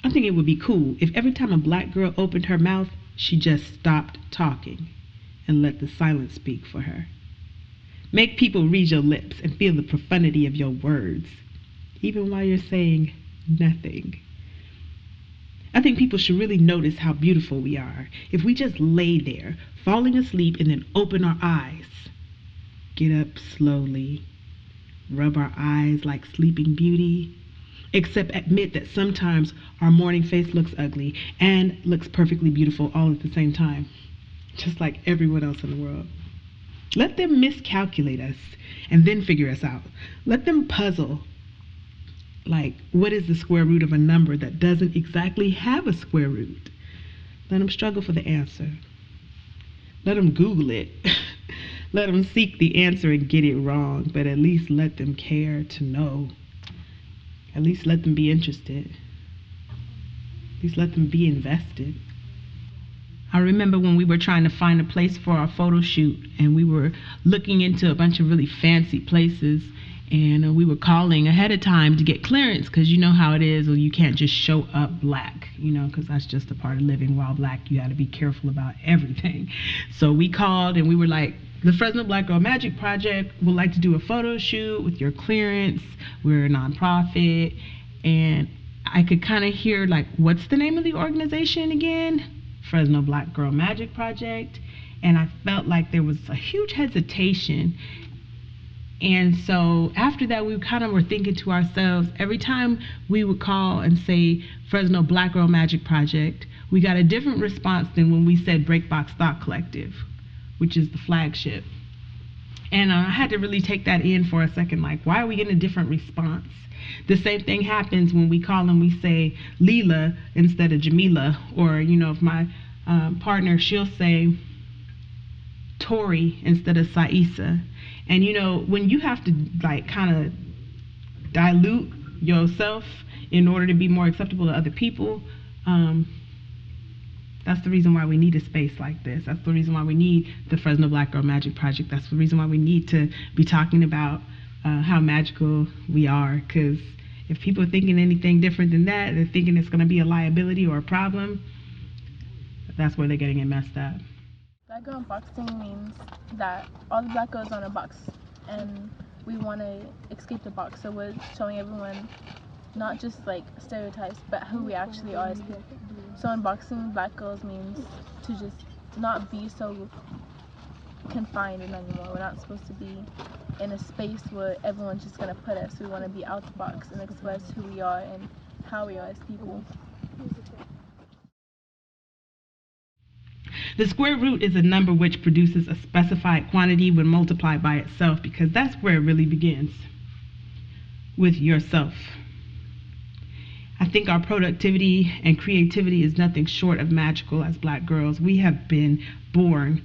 I think it would be cool if every time a black girl opened her mouth, she just stopped talking and let the silence speak for her. Make people read your lips and feel the profundity of your words, even while you're saying nothing. I think people should really notice how beautiful we are if we just lay there, falling asleep, and then open our eyes. Get up slowly, rub our eyes like Sleeping Beauty, except admit that sometimes our morning face looks ugly and looks perfectly beautiful all at the same time, just like everyone else in the world. Let them miscalculate us and then figure us out. Let them puzzle. Like, what is the square root of a number that doesn't exactly have a square root? Let them struggle for the answer. Let them Google it. Let them seek the answer and get it wrong, but at least let them care to know. At least let them be interested. At least let them be invested. I remember when we were trying to find a place for our photo shoot, and we were looking into a bunch of really fancy places, and we were calling ahead of time to get clearance, because you know how it is, or you can't just show up black, because that's just a part of living while black. You got to be careful about everything. So we called and we were like, the Fresno Black Girl Magic Project would like to do a photo shoot with your clearance. We're a nonprofit. And I could kind of hear, like, what's the name of the organization again? Fresno Black Girl Magic Project. And I felt like there was a huge hesitation. And so after that, we kind of were thinking to ourselves, every time we would call and say Fresno Black Girl Magic Project, we got a different response than when we said Breakbox Thought Collective, which is the flagship. And I had to really take that in for a second, like, why are we getting a different response? The same thing happens when we call and we say Leela instead of Jamila, or, if my partner, she'll say Tori instead of Saisa. And when you have to like kind of dilute yourself in order to be more acceptable to other people, that's the reason why we need a space like this. That's the reason why we need the Fresno Black Girl Magic Project. That's the reason why we need to be talking about how magical we are. Because if people are thinking anything different than that, they're thinking it's going to be a liability or a problem, that's where they're getting it messed up. Black Girl Unboxing means that all the black girls are in a box, and we want to escape the box. So we're showing everyone not just like stereotypes, but who we actually are as people. So unboxing black girls means to just not be so confined in anymore. We're not supposed to be in a space where everyone's just going to put us. We want to be out the box and express who we are and how we are as people. The square root is a number which produces a specified quantity when multiplied by itself, because that's where it really begins, with yourself. I think our productivity and creativity is nothing short of magical as black girls. We have been born,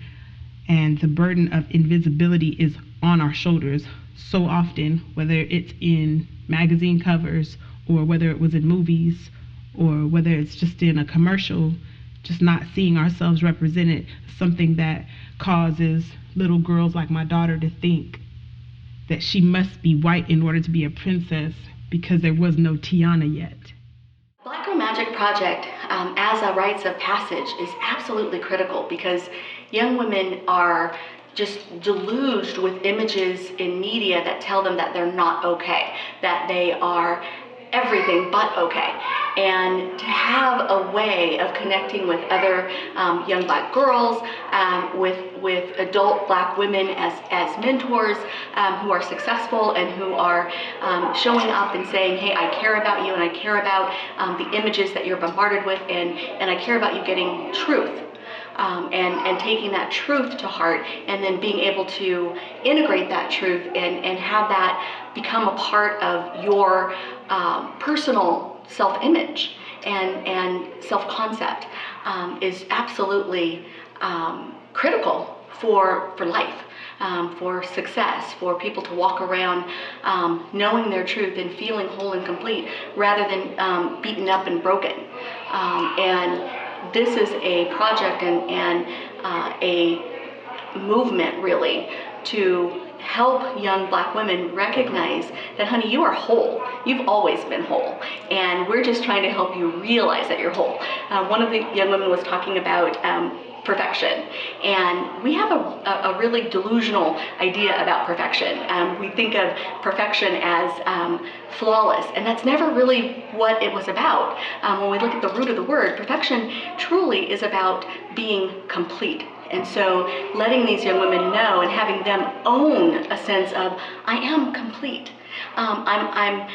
and the burden of invisibility is on our shoulders so often, whether it's in magazine covers or whether it was in movies or whether it's just in a commercial. Just not seeing ourselves represented, something that causes little girls like my daughter to think that she must be white in order to be a princess because there was no Tiana yet. Black Girl Magic Project, as a rites of passage, is absolutely critical because young women are just deluged with images in media that tell them that they're not okay, that they are everything but okay. And to have a way of connecting with other young black girls, with adult black women as mentors who are successful and who are showing up and saying, hey, I care about you and I care about the images that you're bombarded with, and I care about you getting truth. And taking that truth to heart, and then being able to integrate that truth and have that become a part of your personal self-image and self-concept is absolutely critical for life, for success, for people to walk around knowing their truth and feeling whole and complete rather than beaten up and broken. And this is a project and a movement really to help young black women recognize that, honey, you are whole. You've always been whole. And we're just trying to help you realize that you're whole. One of the young women was talking about perfection. And we have a really delusional idea about perfection. We think of perfection as flawless, and that's never really what it was about. When we look at the root of the word, perfection truly is about being complete. And so letting these young women know and having them own a sense of, I am complete. I'm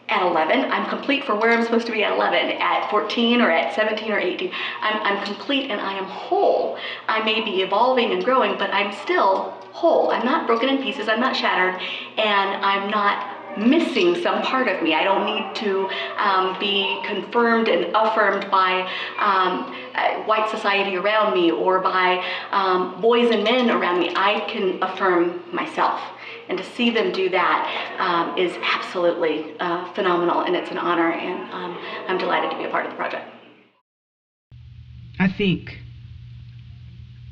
at 11, I'm complete for where I'm supposed to be at 11, at 14 or at 17 or 18. I'm complete and I am whole. I may be evolving and growing, but I'm still whole. I'm not broken in pieces, I'm not shattered, and I'm not missing some part of me. I don't need to be confirmed and affirmed by white society around me or by boys and men around me. I can affirm myself. And to see them do that is absolutely phenomenal, and it's an honor, and I'm delighted to be a part of the project. I think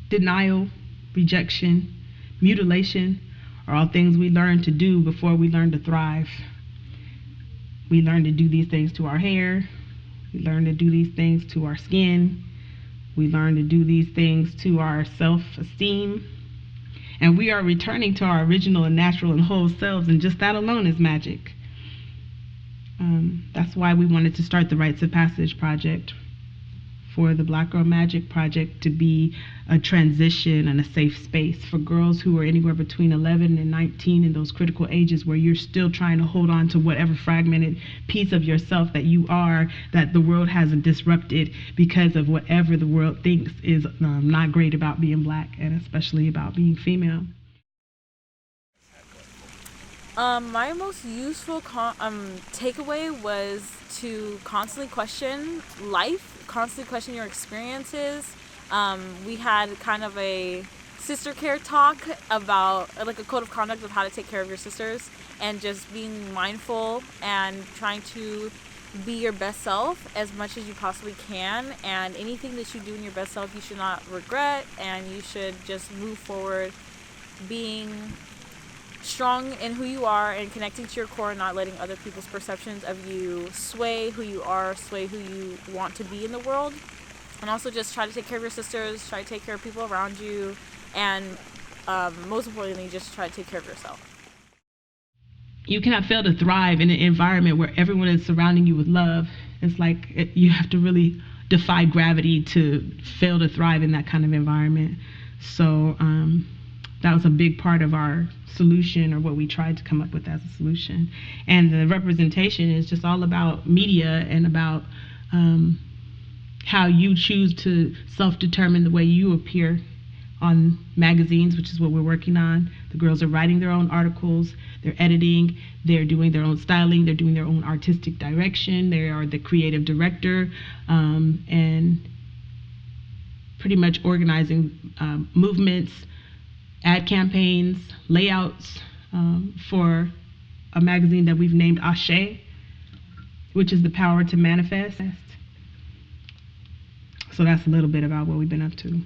denial, rejection, mutilation are all things we learn to do before we learn to thrive. We learn to do these things to our hair. We learn to do these things to our skin. We learn to do these things to our self-esteem. And we are returning to our original and natural and whole selves, and just that alone is magic. That's why we wanted to start the Rites of Passage Project, for the Black Girl Magic Project to be a transition and a safe space for girls who are anywhere between 11 and 19 in those critical ages where you're still trying to hold on to whatever fragmented piece of yourself that you are, that the world hasn't disrupted because of whatever the world thinks is not great about being black, and especially about being female. My most useful takeaway was to constantly question life, constantly question your experiences. We had kind of a sister care talk about like a code of conduct of how to take care of your sisters, and just being mindful and trying to be your best self as much as you possibly can, and anything that you do in your best self you should not regret, and you should just move forward being strong in who you are and connecting to your core, and not letting other people's perceptions of you sway who you are, sway who you want to be in the world. And also just try to take care of your sisters, try to take care of people around you, and most importantly, just try to take care of yourself. You cannot fail to thrive in an environment where everyone is surrounding you with love. It's like you have to really defy gravity to fail to thrive in that kind of environment. So that was a big part of our solution, or what we tried to come up with as a solution. And the representation is just all about media and about how you choose to self-determine the way you appear on magazines, which is what we're working on. The girls are writing their own articles, they're editing, they're doing their own styling, they're doing their own artistic direction, they are the creative director, and pretty much organizing movements, ad campaigns, layouts for a magazine that we've named Ashe, which is the power to manifest. So that's a little bit about what we've been up to.